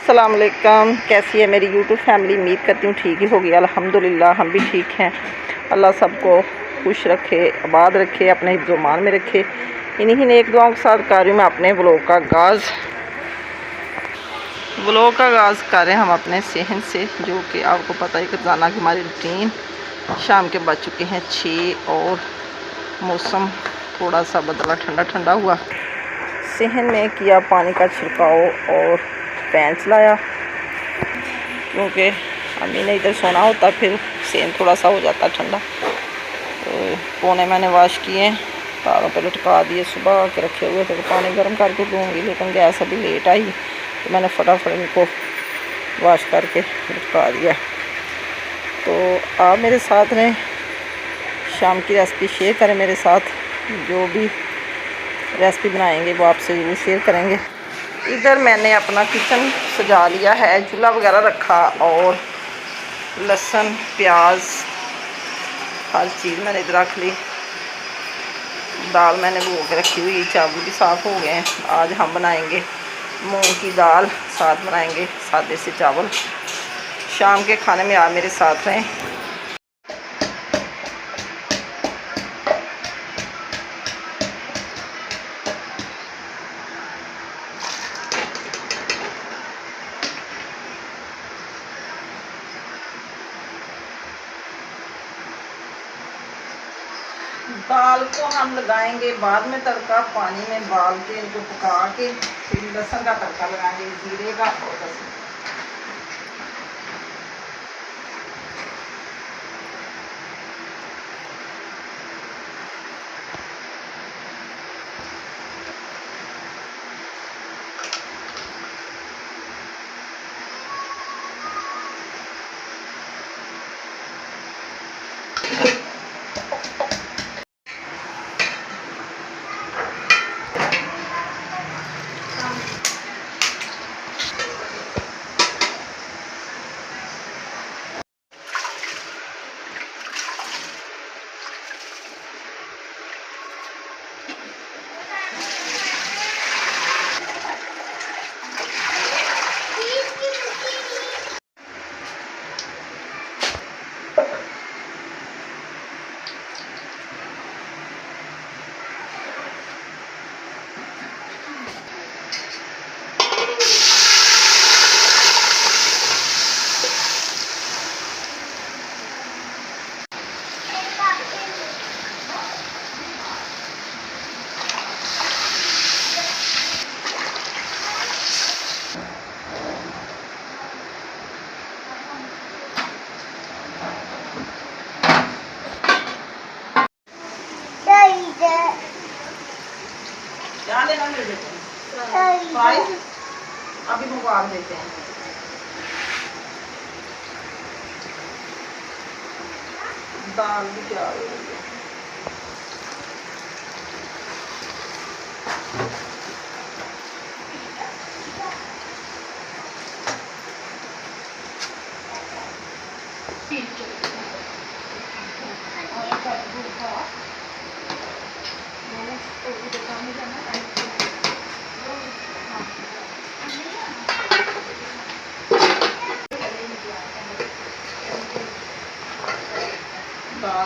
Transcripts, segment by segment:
अस्सलाम वालेकुम। कैसी है मेरी यूट्यूब फैमिली? उम्मीद करती हूँ ठीक ही होगी। अल्हम्दुलिल्लाह हम भी ठीक हैं। अल्लाह सबको खुश रखे, आबाद रखे, अपने हिफ्ज़-ओ-मान में रखे। इन्हीं नेक दुआओं के साथ कर रही हूँ मैं अपने व्लॉग का आगाज़ कर रहे हैं हम अपने सहन से, जो कि आपको पता है कि रोज़ाना की हमारी रूटीन। शाम के बज चुके हैं 6 और मौसम थोड़ा सा बदला, ठंडा ठंडा हुआ। सहन में किया पानी का छिड़काव और फैन चलाया, क्योंकि अम्मी ने इधर सोना होता फिर सहन थोड़ा सा हो जाता ठंडा। तो पोने मैंने वाश किए, तारों पे लटका दिए, सुबह के रखे हुए थे। तो पानी गर्म करके दूँगी, लेकिन गैस अभी लेट आई तो मैंने फटाफट इनको वाश करके लटका दिया। तो आप मेरे साथ रहें, शाम की रेसिपी शेयर करें मेरे साथ। जो भी रेसिपी बनाएंगे वो आपसे ज़रूर शेयर करेंगे। इधर मैंने अपना किचन सजा लिया है, चूल्हा वगैरह रखा और लहसुन प्याज हर चीज़ मैंने इधर रख ली। दाल मैंने भगो के रखी हुई, चावल भी साफ़ हो गए हैं। आज हम बनाएंगे मूंग की दाल, साथ बनाएंगे सादे से चावल। शाम के खाने में आप मेरे साथ रहें। दाल को हम लगाएंगे बाद में तड़का, पानी में बाल के इनको पका के फिर लहसुन का तड़का लगाएंगे, जीरे का और लहसुन। क्या लेना मिल देते हैं, अभी मंगवा देते हैं। दाल भी तैयार हो गई है।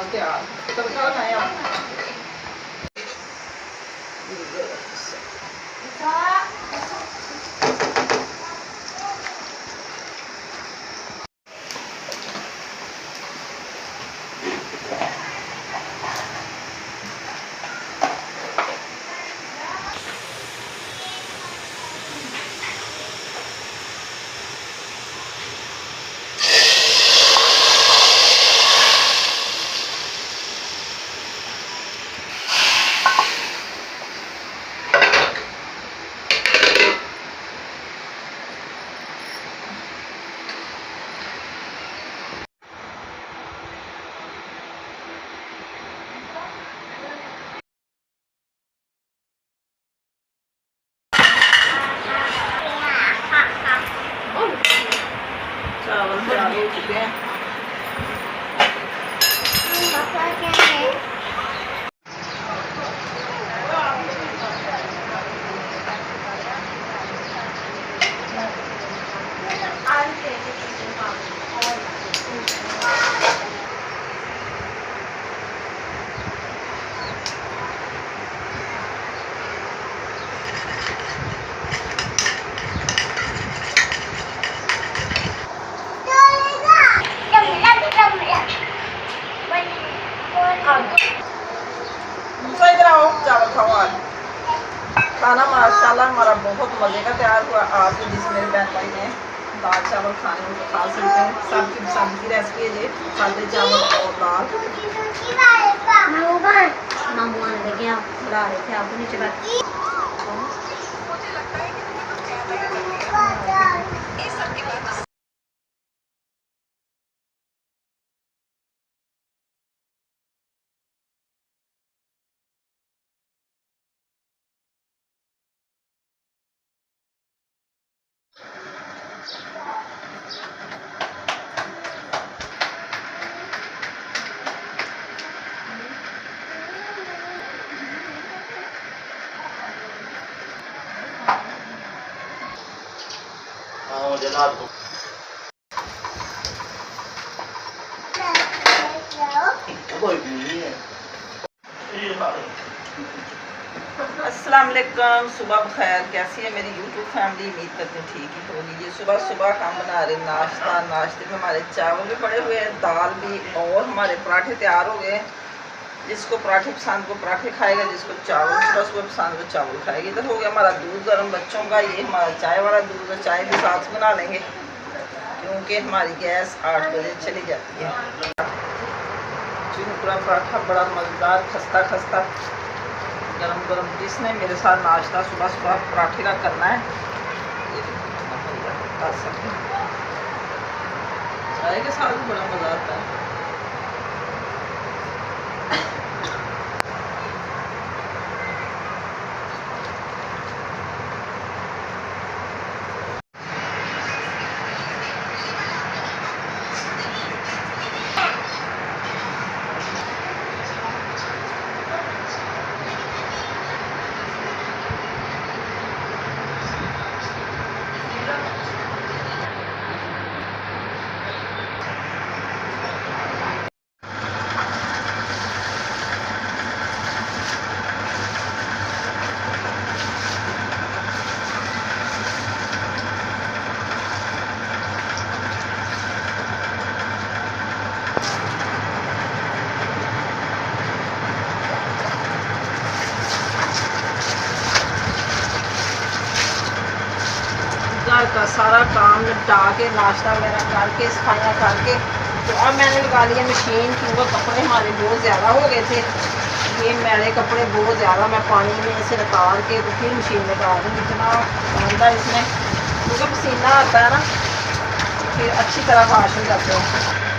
चावल तैयार। तड़का लगाएं आप। चावल तैयार हो चुके हैं। इधर आओ, चावल खाओ। आज खाना माशाल्लाह हमारा बहुत मज़े का तैयार हुआ। आप जिस मेरे बहन भाई ने दाल चावल खाने में खा सकते हैं। सबकी पसंद की रेसिपी है ये, सादे चावल और दाल। मामू आने लगे, आप बुला रहे थे, आपको नीचे बैठ। अस्सलाम वालेकुम, सुबह बखैर। कैसी है मेरी यूट्यूब फैमिली? उम्मीद करते हैं ठीक ही होगी। ये सुबह सुबह हम बना रहे नाश्ता। नाश्ते में हमारे चावल भी पड़े हुए हैं, दाल भी, और हमारे पराठे तैयार हो गए। जिसको पराठे पसंद को पराठे खाएगा, जिसको चावल सुबह सुबह पसंद को चावल खाएगा। इधर हो गया हमारा दूध गर्म बच्चों का। ये हमारा चाय वाला दूध है, चाय भी साथ बना लेंगे क्योंकि हमारी गैस 8 बजे चली जाती है। पूरा पराठा बड़ा मज़ेदार, खस्ता खस्ता गरम गरम। जिसने मेरे साथ नाश्ता सुबह सुबह पराठे का करना है ये कर सकते हैं। चाय के साथ भी बड़ा मज़ा आता है। घर का सारा काम निपटा के नाश्ता वगैरह करके सफाइयाँ करके तो अब मैंने लगा लिया मशीन, क्योंकि कपड़े हमारे बहुत ज़्यादा हो गए थे। ये मैले कपड़े बहुत ज़्यादा मैं पानी में से निकाल के तो फिर मशीन में डाल दूँ। इतना गंदा इसमें क्योंकि पसीना आता है ना, फिर अच्छी तरह वाश हो जाते हैं।